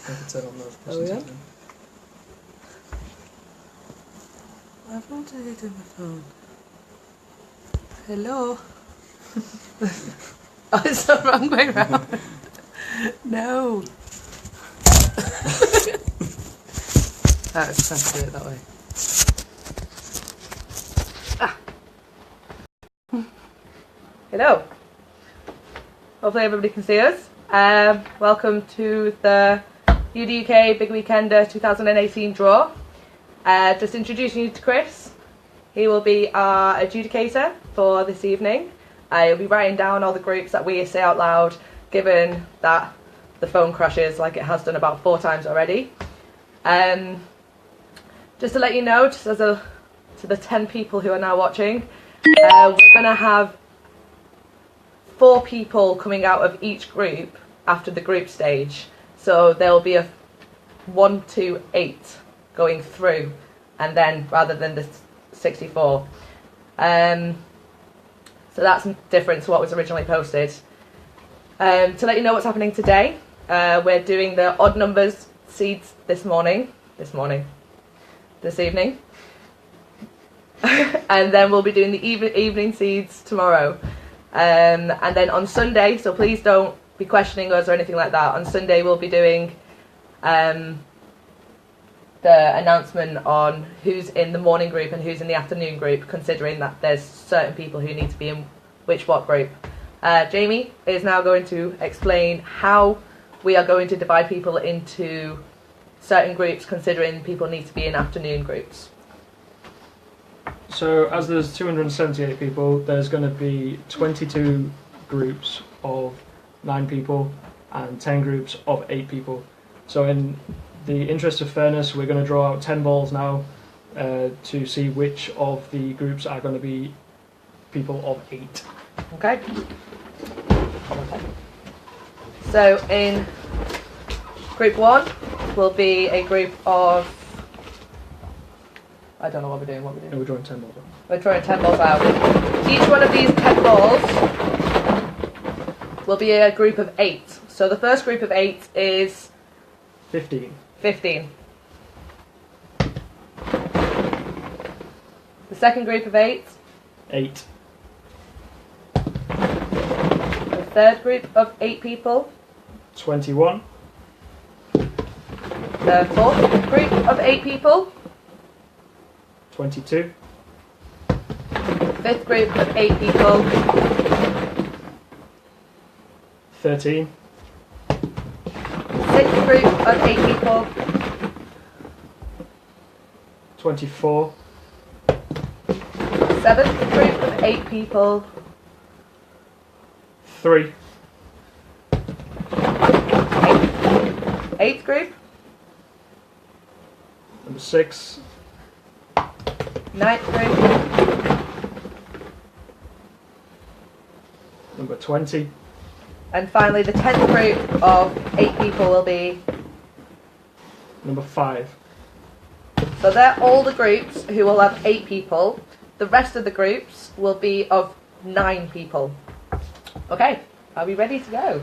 I can turn on notifications. Oh, yeah? Again. I've not deleted my phone. Hello? Oh, it's the wrong way round. No. I just have to do it that way. Hello. Hopefully everybody can see us. Welcome to the UDUK Big Weekender 2018 draw. Just introducing you to Chris. He will be our adjudicator for this evening. He'll be writing down all the groups that we say out loud, given that the phone crashes like it has done about 4 times already. Just to let you know, just as to the 10 people who are now watching, we're going to have 4 people coming out of each group after the group stage. So there'll be a 1, 2, 8 going through, and then rather than the 64. So that's different to what was originally posted. To let you know what's happening today, we're doing the odd numbers seeds this evening. And then we'll be doing the evening seeds tomorrow. And then on Sunday, so please don't be questioning us or anything like that. On Sunday we'll be doing the announcement on who's in the morning group and who's in the afternoon group, considering that there's certain people who need to be in what group. Jamie is now going to explain how we are going to divide people into certain groups, considering people need to be in afternoon groups. So as there's 278 people, there's going to be 22 groups of 9 people and 10 groups of 8 people. So in the interest of fairness, we're going to draw out 10 balls now to see which of the groups are going to be people of 8. Okay. So in group 1 will be a group of, I don't know what we're doing. No, we're drawing 10 balls out. We're drawing 10 balls out. Each one of these 10 balls will be a group of 8. So the first group of 8 is 15. The second group of 8? 8. The third group of 8 people? 21. The fourth group of 8 people? 22. Fifth group of 8 people? 13. Sixth group of 8 people? 24. Seventh group of 8 people? 3. Eighth group? Number 6. Ninth group? Number 20. And finally the 10th group of 8 people will be? Number 5. So they're all the groups who will have 8 people. The rest of the groups will be of 9 people. Okay, are we ready to go?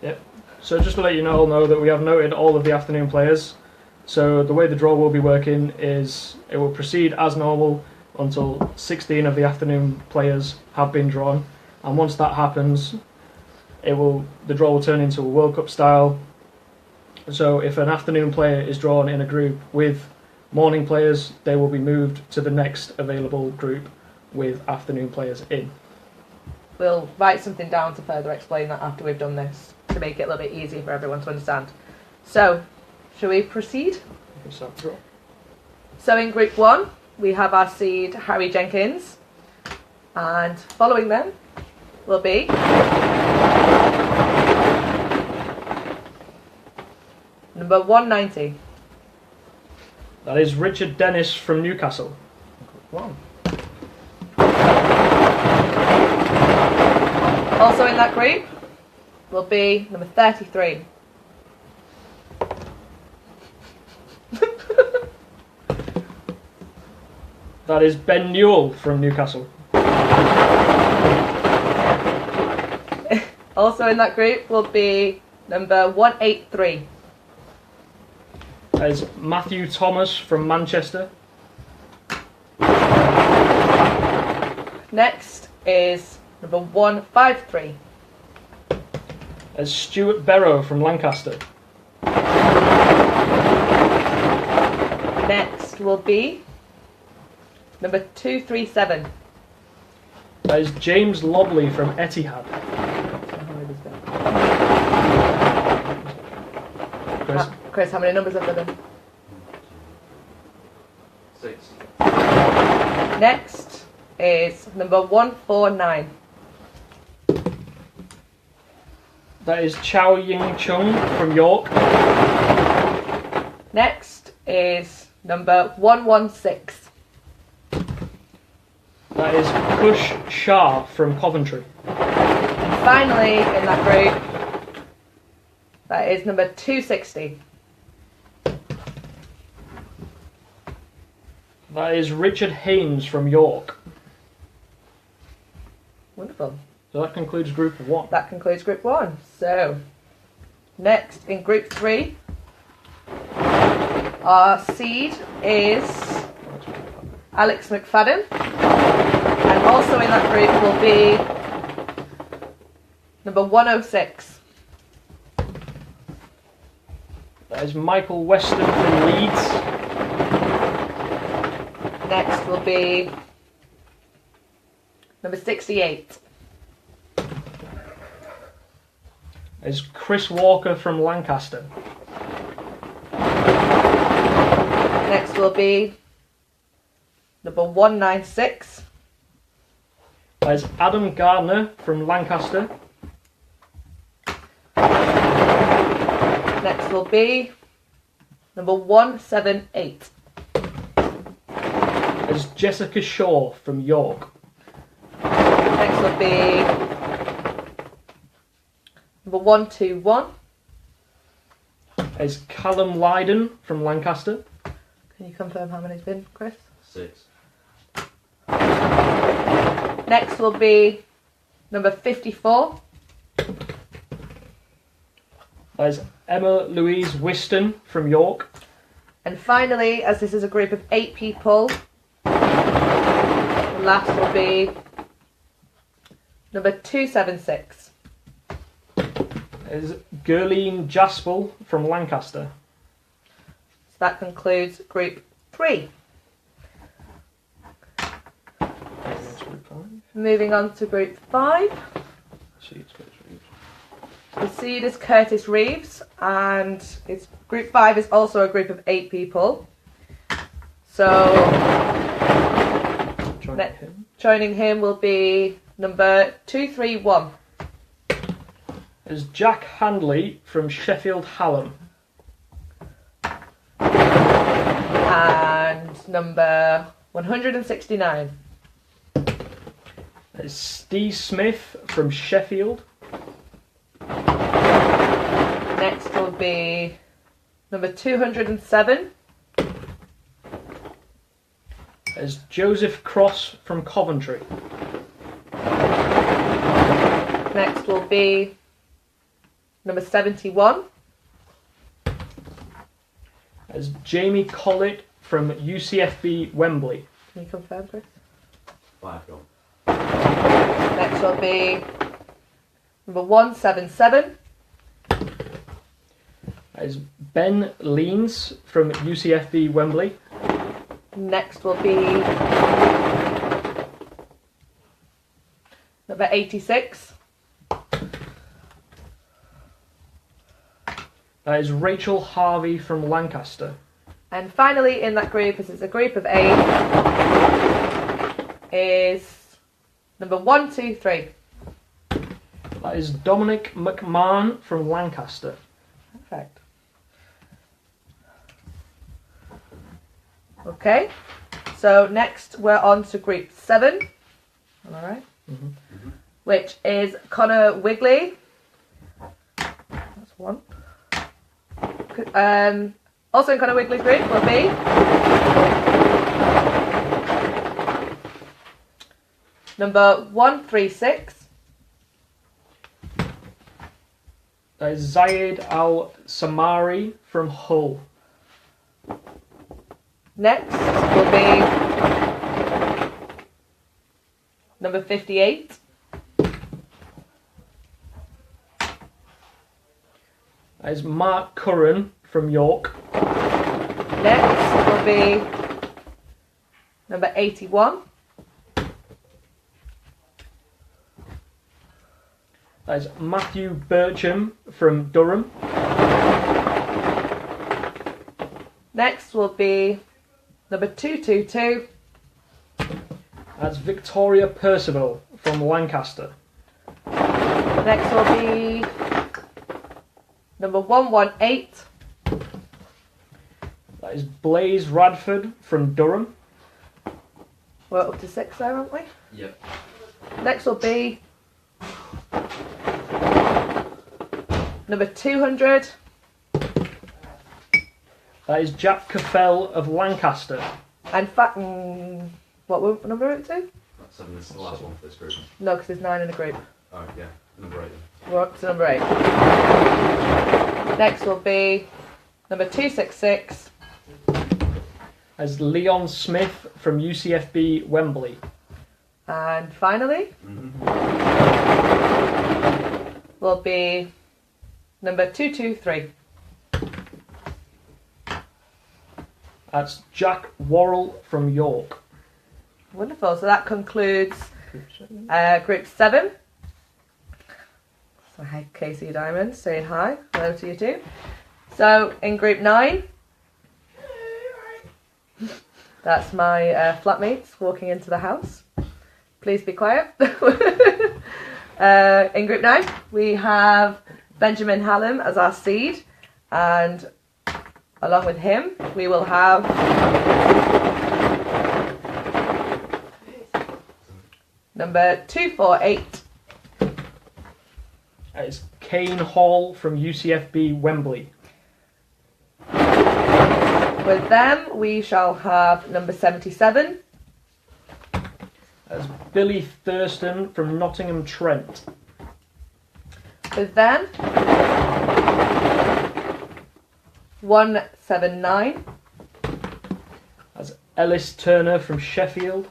Yep. So just to let you all know that we have noted all of the afternoon players. So the way the draw will be working is it will proceed as normal until 16 of the afternoon players have been drawn. And once that happens, the draw will turn into a World Cup style. So if an afternoon player is drawn in a group with morning players, they will be moved to the next available group with afternoon players in. We'll write something down to further explain that after we've done this, to make it a little bit easier for everyone to understand. So, shall we proceed? So in group 1, we have our seed Harry Jenkins, and following them will be number 190. That is Richard Dennis from Newcastle. Wow. Also in that group will be number 33. That is Ben Newell from Newcastle. Also in that group will be number 183. That is Matthew Thomas from Manchester. Next is number 153. As Stuart Barrow from Lancaster. Next will be number 237. That is James Lobley from Etihad. Chris? Chris, how many numbers have there been? 6. Next is number 149. That is Chow Ying Chung from York. Next is number 116. That is Kush Shah from Coventry. And finally, in that group, that is number 260. That is Richard Haynes from York. Wonderful. So that concludes Group 1. That concludes Group 1. So, next in Group 3, our seed is Alex McFadden. And also in that group will be number 106. That is Michael Weston from Leeds. Next will be number 68. That is Chris Walker from Lancaster. Next will be number 196. That is Adam Gardner from Lancaster. Next will be number 178. That is Jessica Shaw from York. Next will be number 121. That is Callum Lydon from Lancaster. Can you confirm how many's been, Chris? 6. Next will be number 54. That is Emma Louise Whiston from York. And finally, as this is a group of 8 people, the last will be number 276. That is Gerline Jaspel from Lancaster. So that concludes Group 3. Moving on to Group 5. The seed is Curtis Reeves, and it's Group 5 is also a group of 8 people. So joining him will be number 231. Is Jack Handley from Sheffield Hallam. And number 169. That is Steve Smith from Sheffield. Next will be number 207. That is Joseph Cross from Coventry. Next will be number 71. That is Jamie Collett from UCFB Wembley. Can you confirm, Chris? 5 gone. Next will be number 177. That is Ben Leans from UCFB Wembley. Next will be number 86. That is Rachel Harvey from Lancaster. And finally in that group, as it's a group of 8, is number 123. That is Dominic McMahon from Lancaster. Perfect. Okay, so next we're on to Group 7. Am I right? Mm-hmm. Which is Connor Wigley. That's one. Also in Connor Wigley's group will be number 136. That is Zayed Al Samari from Hull. Next will be number 58. That is Mark Curran from York. Next will be number 81. That is Matthew Bircham from Durham. Next will be number 222. That's Victoria Percival from Lancaster. Next will be number 118. That is Blaze Radford from Durham. We're up to 6 there, aren't we? Yep. Next will be number 200. That is Jack Caffell of Lancaster. And what number are we to? That's 7 is the last one for this group. No, because there's 9 in the group. Oh, yeah. Number 8 then. We're up to number 8. Next will be number 266. As Leon Smith from UCFB Wembley. And finally will be number 223. That's Jack Worrell from York. Wonderful. So that concludes Group 7. So hi, Casey Diamond saying hi. Hello to you too. So in Group 9, that's my flatmates walking into the house. Please be quiet. In Group 9, we have Benjamin Hallam as our seed, and along with him, we will have number 248. That is Kane Hall from UCFB Wembley. With them, we shall have number 77. That's Billy Thurston from Nottingham Trent. With them, 179. That's Ellis Turner from Sheffield.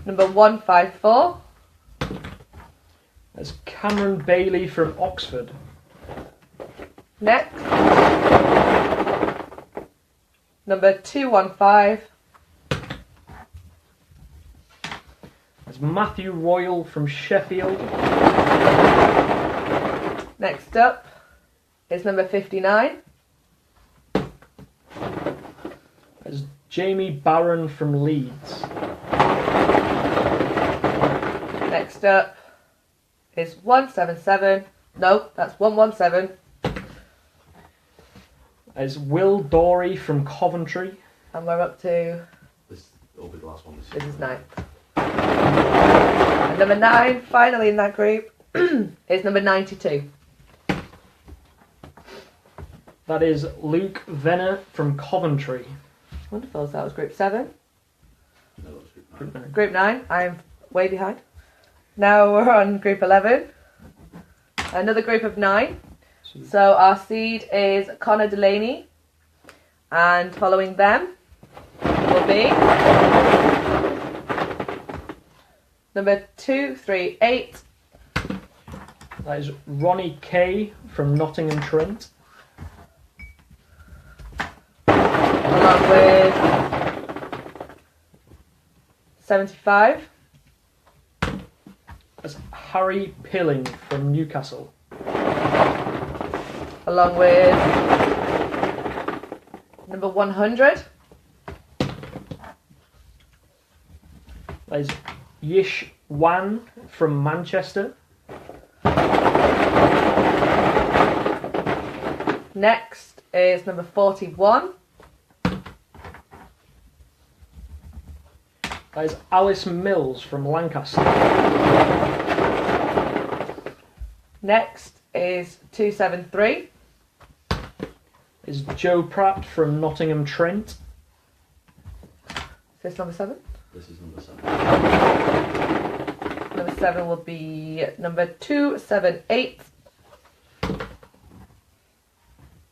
Number 154. That's Cameron Bailey from Oxford. Next, number 215. That's Matthew Royal from Sheffield. Next up is number 59. That's Jamie Barron from Leeds. Next up is 177. No, that's 117. There's Will Dorey from Coventry. And we're up to, This will be the last one. this is 9. And number 9, finally in that group, is number 92. That is Luke Venner from Coventry. Wonderful, so that was group 7. No, that was group 9. Group 9, I'm way behind. Now we're on group 11. Another group of 9. So our seed is Connor Delaney. And following them will be number 238. That is Ronnie Kay from Nottingham Trent. Along with 75. That's Harry Pilling from Newcastle. Along with number 100. That is Yish Wan from Manchester. Next is number 41. That is Alice Mills from Lancaster. Next is 273. Is Joe Pratt from Nottingham Trent. Is this number 7? This is number 7. Number 7 will be number 278.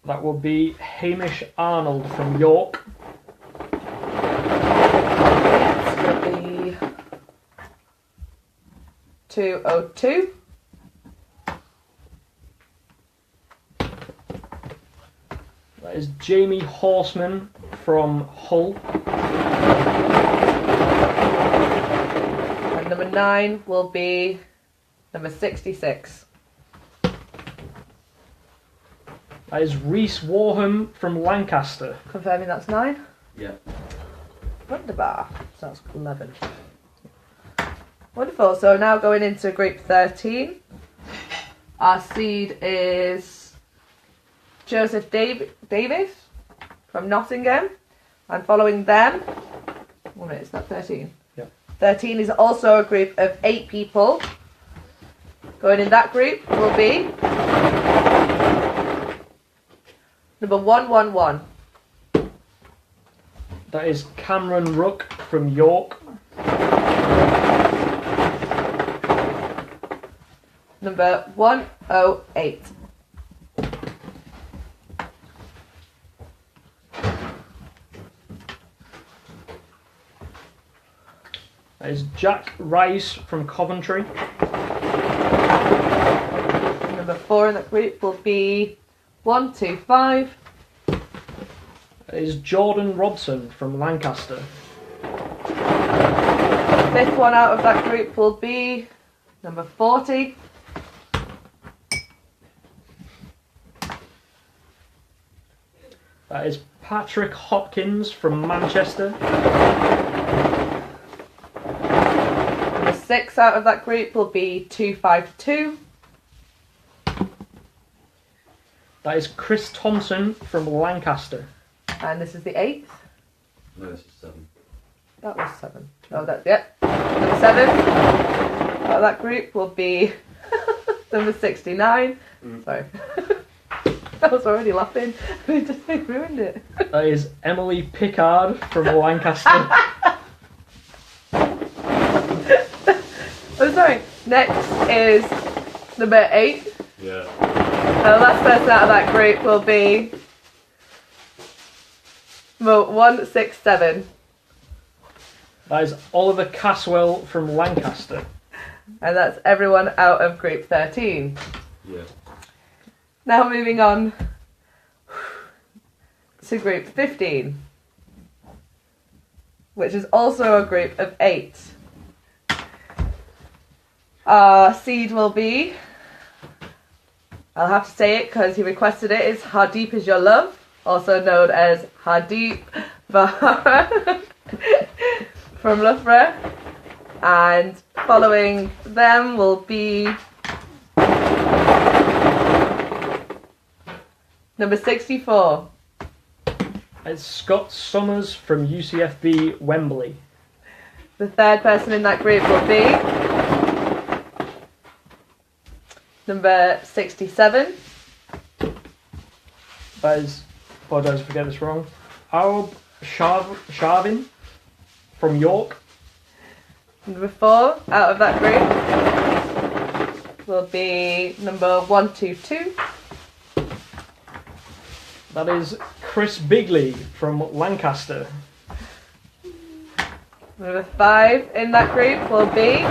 That will be Hamish Arnold from York. It's going to be 202. That is Jamie Horseman from Hull. And number 9 will be number 66. That is Rhys Warham from Lancaster. Confirming that's 9. Yeah. Wunderbar. So that's 11. Wonderful. So now going into group 13. Our seed is Joseph Davis from Nottingham. And following them, 1 minute, it's not 13. Yep. 13 is also a group of 8 people. Going in that group will be number 111. That is Cameron Ruck from York. Number 108. That is Jack Rice from Coventry. Number 4 in that group will be 125. That is Jordan Robson from Lancaster. 5th one out of that group will be number 40. That is Patrick Hopkins from Manchester. Number 6 out of that group will be 252. That is Chris Thompson from Lancaster. And this is the 8th. No, this is 7. That was 7. Oh, that's it. Number 7 out of that group will be number 69. Sorry. I was already laughing. We just ruined it. That is Emily Pickard from Lancaster. Oh, sorry. Next is number 8. Yeah. The last person out of that group will be number 167. That is Oliver Caswell from Lancaster. And that's everyone out of group 13. Yeah. Now moving on to group 15, which is also a group of 8. Our seed will be, I'll have to say it because he requested it, is How Deep Is Your Love, also known as Hardeep Vahara from Loughborough. And following them will be number 64. It's Scott Summers from UCFB Wembley. The 3rd person in that group will be number 67. That is, apologise if I get this wrong, Aub Sharvin from York. Number 4 out of that group will be number 122. That is Chris Bigley from Lancaster. Number 5 in that group will be,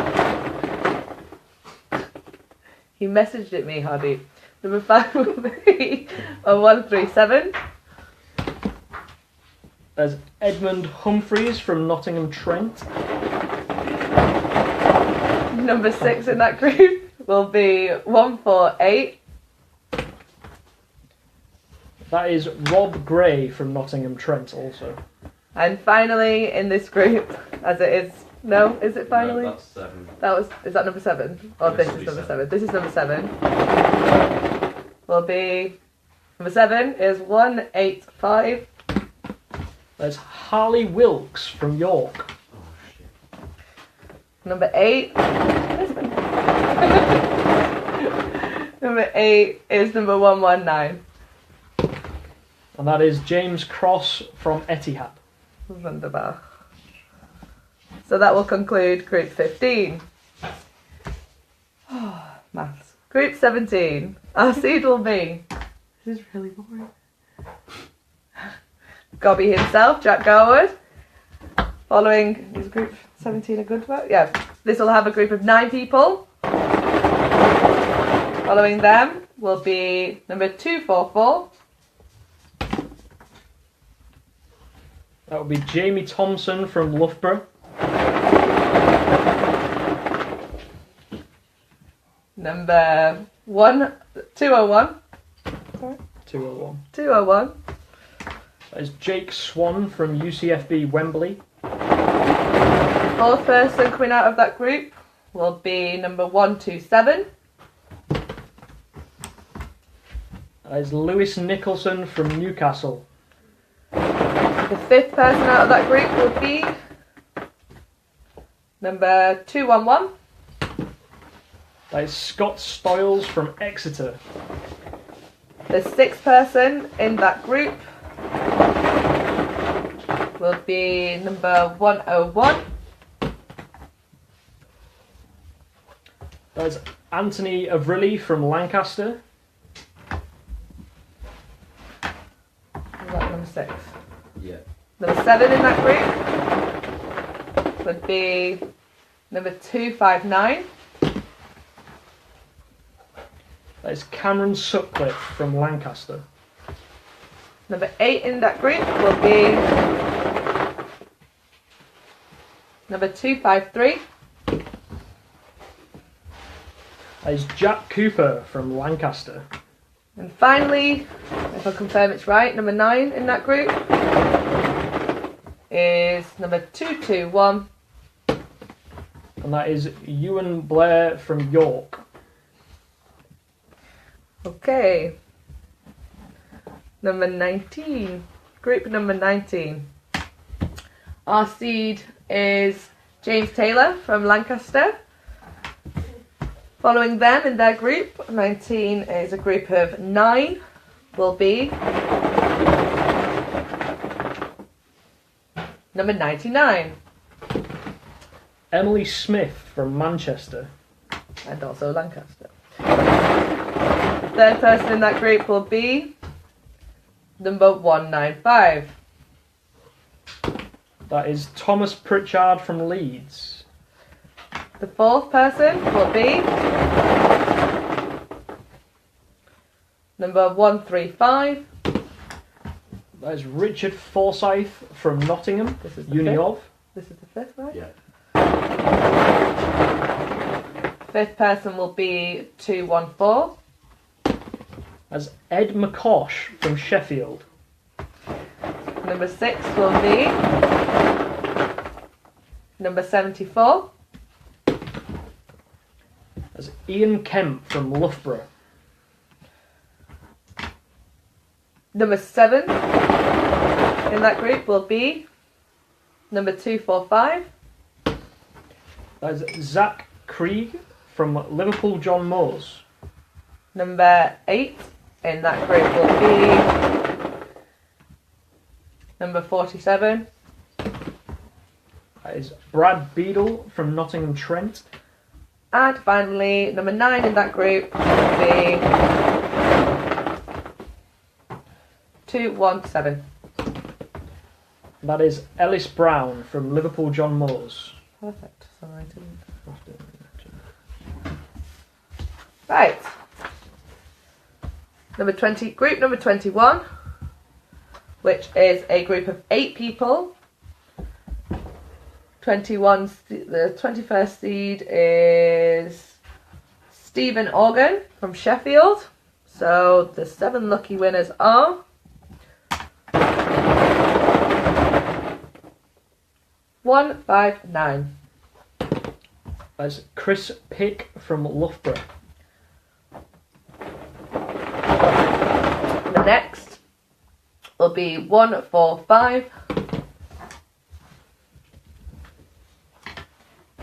he messaged it me, Hardy. Number 5 will be a 137. There's Edmund Humphreys from Nottingham Trent. Number 6 in that group will be 148. That is Rob Gray from Nottingham Trent also. And finally in this group, as it is, no, is it finally? No, that's 7. Is that number 7? Or This this will is be number 7. 7. This is number 7. Will be, number 7 is 185. There's Harley Wilkes from York. Oh, shit. Number 8. Number 8 is number 119. And that is James Cross from Etihad. Wunderbar. So that will conclude group 15. Maths. Group 17. Our seed will be. This is really boring. Gobby himself, Jack Garwood. Following, is group 17 a good vote? Yeah, this will have a group of 9 people. Following them will be number 244. That would be Jamie Thompson from Loughborough. Number 201. Sorry. 201. 201. That is Jake Swan from UCFB Wembley. Fourth person coming out of that group will be number 127. That is Lewis Nicholson from Newcastle. The fifth person out of that group will be number 211. That is Scott Stoyles from Exeter. The sixth person in that group will be number 101. That is Anthony Avrilli from Lancaster. Is that number 6? Yeah. Number 7 in that group would be number 259. That is Cameron Sutcliffe from Lancaster. Number 8 in that group will be number 253. That is Jack Cooper from Lancaster. And finally, if I confirm it's right, number 9 in that group is number 221. And that is Ewan Blair from York. Okay. Number 19. Group number 19. Our seed is James Taylor from Lancaster. Following them in their group, 19 is a group of 9, will be number 99. Emily Smith from Manchester. And also Lancaster. The third person in that group will be number 195. That is Thomas Pritchard from Leeds. The fourth person will be number 135. That is Richard Forsyth from Nottingham. This is the Uni fifth. of. This is the fifth, right? Yeah. Fifth person will be 214. As Ed McCosh from Sheffield. Number 6 will be number 74. As Ian Kemp from Loughborough. Number 7 in that group will be number 245. That is Zach Krieg from Liverpool John Moores. Number 8 in that group will be number 47. That is Brad Beadle from Nottingham Trent. And finally, number 9 in that group will be 217. That is Ellis Brown from Liverpool John Moores. Perfect. So I didn't. Right. Number 20, group number 21, which is a group of 8 people. 21, the 21st seed is Stephen Organ from Sheffield. So the 7 lucky winners are one, 5, 9. That's Chris Pick from Loughborough. The next will be 1, 4, 5.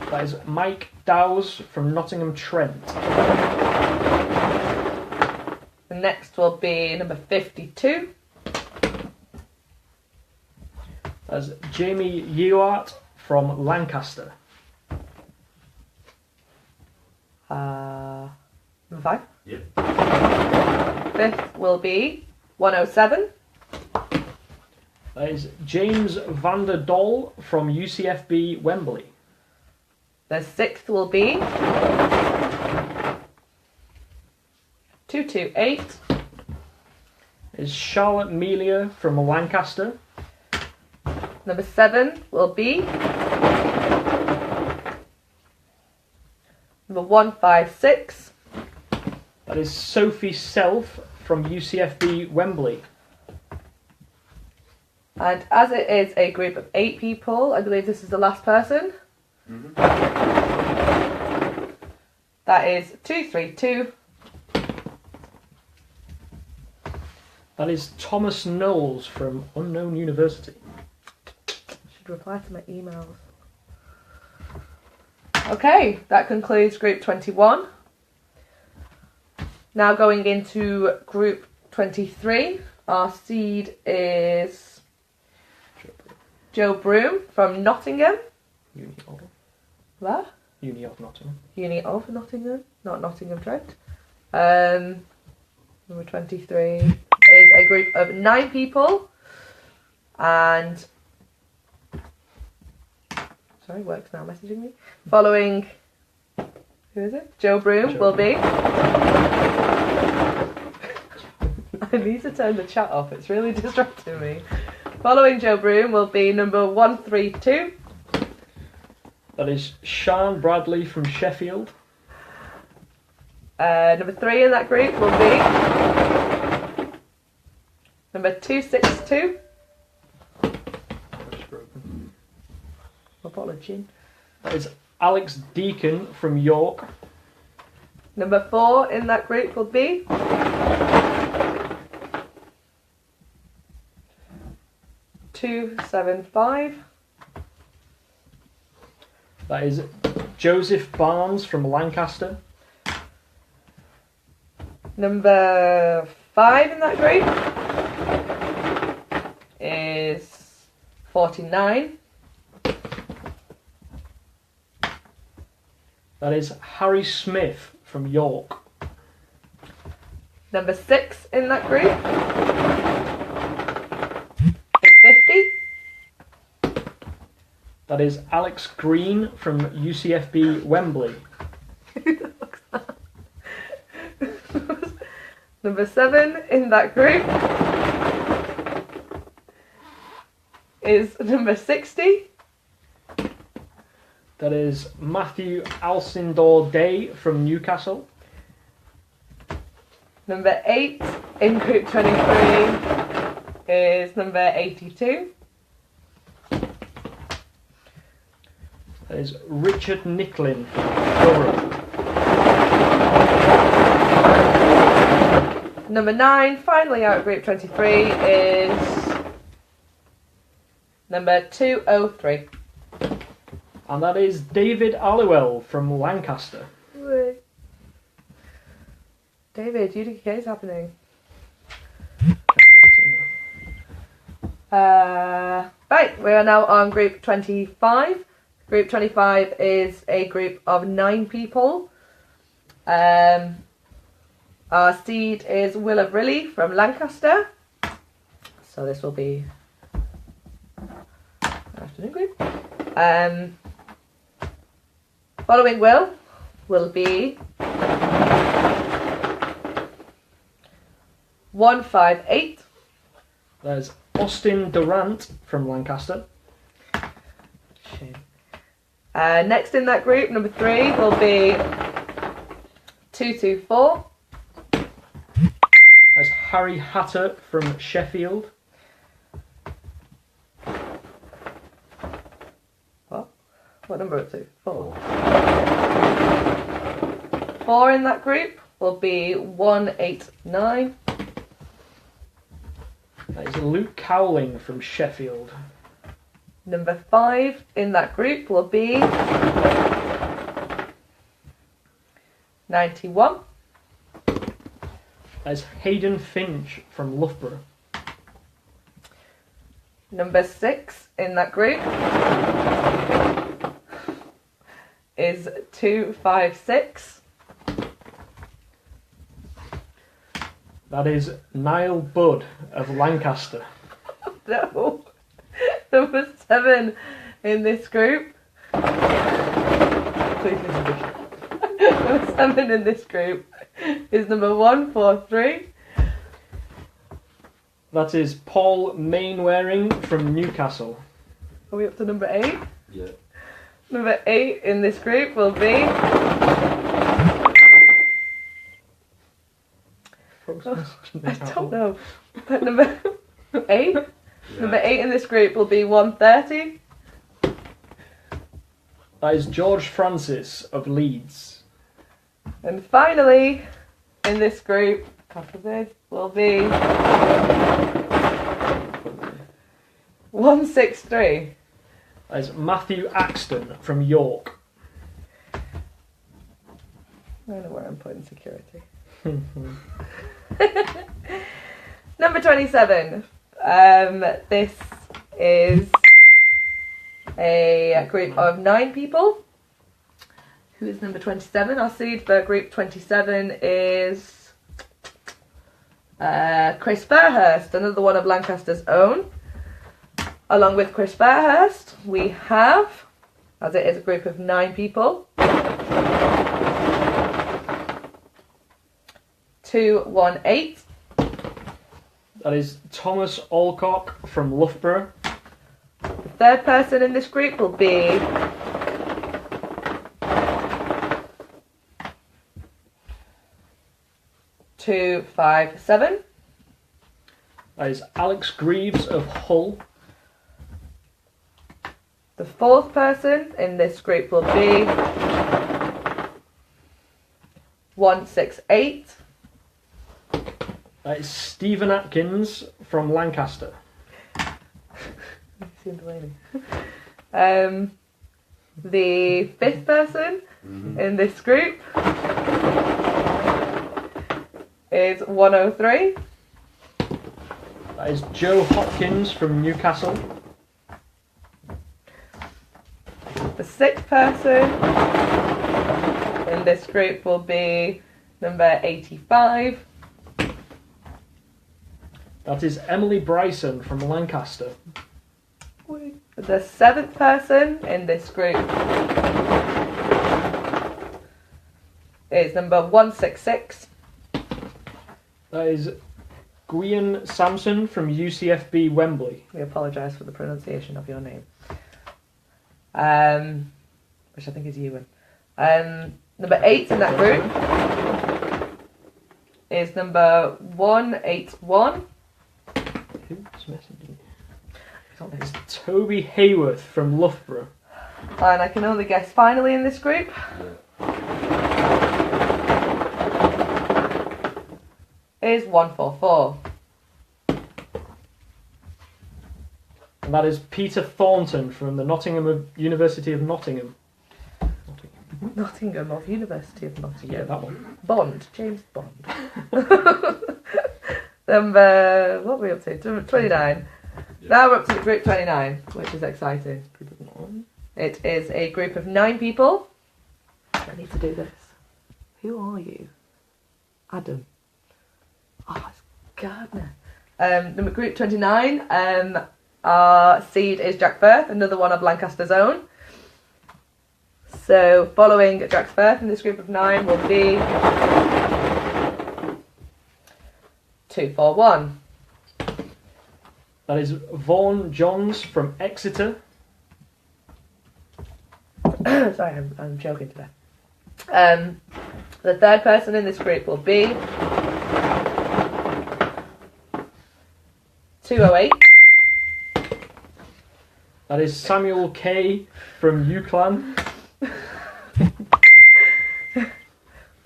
That is Mike Dowes from Nottingham Trent. The next will be number 52. That's Jamie Ewart from Lancaster. Number 5. Yep. Fifth will be 107. That is James van der Doel from UCFB Wembley. The 6th will be 228. Is Charlotte Melia from Lancaster. Number 7 will be number 156. That is Sophie Self from UCFB Wembley. And as it is a group of 8 people, I believe this is the last person. That is 232. That is Thomas Knowles from Unknown University. Should reply to my emails. Okay, that concludes group 21. Now going into group 23. Our seed is Joe Broom from Nottingham. Uni of. Where? Uni of Nottingham. Uni of Nottingham, not Nottingham Trent. Number 23 is a group of 9 people. And sorry, work's now messaging me. Following, who is it? Joe Broom will be. I need to turn the chat off, it's really distracting me. Following Joe Broom will be number 132. That is Sean Bradley from Sheffield. Number 3 in that group will be number 262. A bottle of gin. That is Alex Deacon from York. Number 4 in that group will be $275. That is Joseph Barnes from Lancaster. Number 5 in that group is 49. That is Harry Smith from York. Number 6 in that group is 50. That is Alex Green from UCFB Wembley. Who the fuck's that? Number 7 in that group is number 60. That is Matthew Alcindor Day from Newcastle. Number 8 in group 23 is number 82. That is Richard Nicklin from Durham. Number 9, finally out of group 23, is number 203. And that is David Allowell from Lancaster. David, UDUK is happening. Right, we are now on group 25. Group 25 is a group of 9 people. Our seed is Willa Briley from Lancaster. So this will be our afternoon group. Following Will be 158. There's Austin Durant from Lancaster. Shame. Next in that group, number 3 will be 224. There's Harry Hatter from Sheffield. What number up to? 4. 4 in that group will be 189. That is Luke Cowling from Sheffield. Number 5 in that group will be 91. There's Hayden Finch from Loughborough. Number 6 in that group is 256. That is Niall Budd of Lancaster. No. Number 7 in this group. Please listen to this. Number 7 in this group is number 143. That is Paul Mainwaring from Newcastle. Are we up to number 8? Yeah. Number 8 in this group will be... I don't know. But number 8? Yeah. Number 8 in this group will be 130. That is George Francis of Leeds. And finally, in this group, will be 163. That is Matthew Axton from York. I know where I'm putting security. Number 27. This is a group of 9 people. Who is number 27? Our seed for group 27 is Chris Fairhurst, another one of Lancaster's own. Along with Chris Fairhurst, we have, as it is a group of 9 people, 218. That is Thomas Alcock from Loughborough. The third person in this group will be 257. That is Alex Greaves of Hull. The fourth person in this group will be 168. That is Stephen Atkins from Lancaster. The fifth person in this group is 103. That is Joe Hopkins from Newcastle. The sixth person in this group will be number 85. That is Emily Bryson from Lancaster. The seventh person in this group is number 166. That is Gwion Samson from UCFB Wembley. We apologise for the pronunciation of your name. Which I think is Ewan. Number 8 in that group is number 181. Who's messaging? It's Toby Hayworth from Loughborough. And I can only guess finally in this group is 144. And that is Peter Thornton from the University of Nottingham. Nottingham of University of Nottingham. Yeah, that one. Bond, James Bond. Number, what are we up to? 29. Now we're up to group 29, which is exciting. It is a group of 9 people. I need to do this. Who are you? Adam. Oh, it's Gardner. Number group 29. Our seed is Jack Firth, another one of Lancaster's own. So following Jack Firth in this group of 9 will be 241. That is Vaughan Johns from Exeter. Sorry, I'm joking today. The third person in this group will be 208. That is Samuel Kay from UCLan.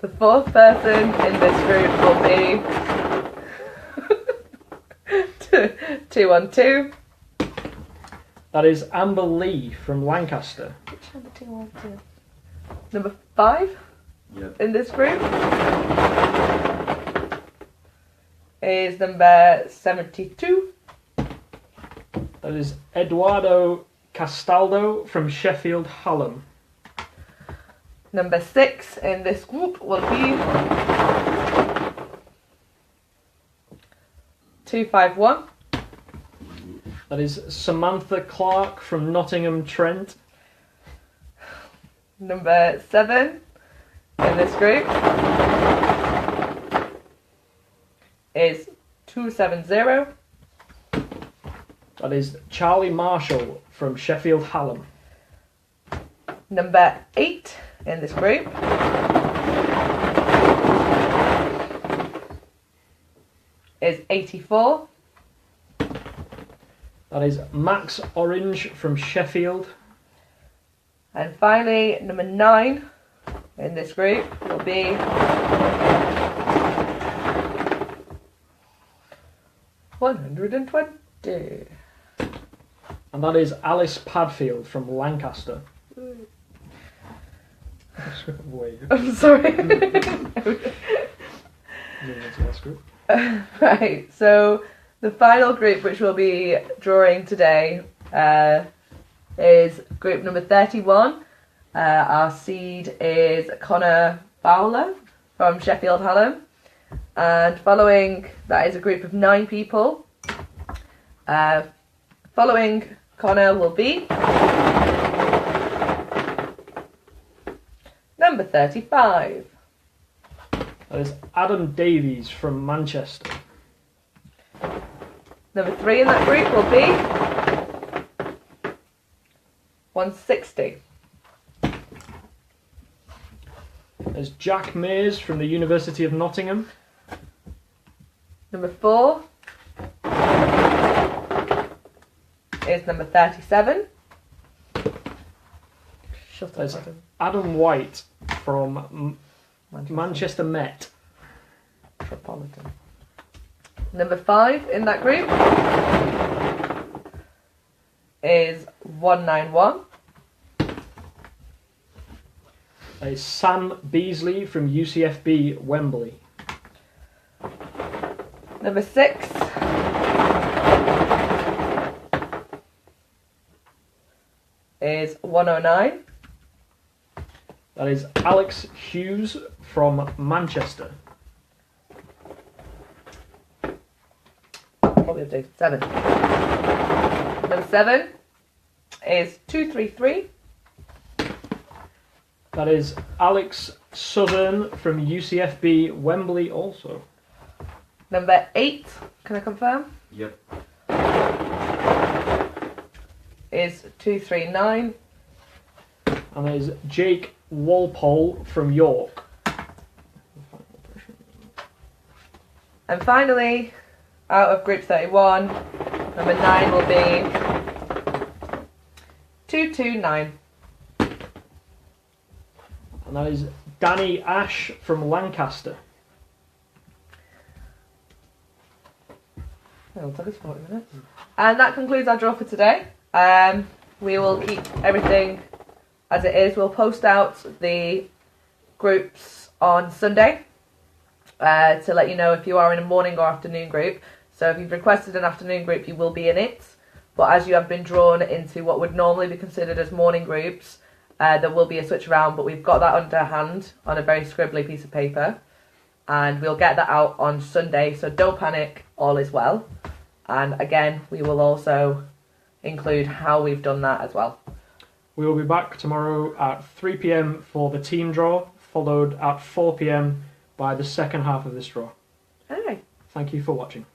The fourth person in this group will be 212. That is Amber Lee from Lancaster. Which number 212? Number 5 in this group is number 72. That is Eduardo Castaldo from Sheffield Hallam. Number 6 in this group will be 251. That is Samantha Clark from Nottingham Trent. Number 7 in this group is 270. That is Charlie Marshall from Sheffield Hallam. Number 8 in this group is 84. That is Max Orange from Sheffield. And finally, number 9 in this group will be 120. And that is Alice Padfield from Lancaster. I'm sorry. Right, so the final group which we'll be drawing today is group number 31. Our seed is Connor Fowler from Sheffield Hallam. And following that is a group of 9 people. Following Connor will be number 35. That is Adam Davies from Manchester. Number 3 in that group will be 160. There's Jack Mears from the University of Nottingham. Number 4 is number 37. Shut up, There's Adam. Adam White from Manchester Met. Metropolitan. Number 5 in that group is 191. There's Sam Beasley from UCFB Wembley. Number 6 is 109. That is Alex Hughes from Manchester. Probably updated 7. Number 7 is 233. That is Alex Southern from UCFB Wembley also. Number 8, can I confirm? Yep. Is 239. And there's Jake Walpole from York. And finally, out of group 31, number 9 will be 229. And that is Danny Ash from Lancaster. It'll take us 40 minutes. And that concludes our draw for today. We will keep everything as it is. We'll post out the groups on Sunday to let you know if you are in a morning or afternoon group. So if you've requested an afternoon group, you will be in it. But as you have been drawn into what would normally be considered as morning groups, there will be a switch around, but we've got that underhand on a very scribbly piece of paper. And we'll get that out on Sunday, so don't panic, all is well. And again, we will also include how we've done that as well. We will be back tomorrow at 3 p.m. for the team draw, followed at 4 p.m. by the second half of this draw. Anyway. Thank you for watching.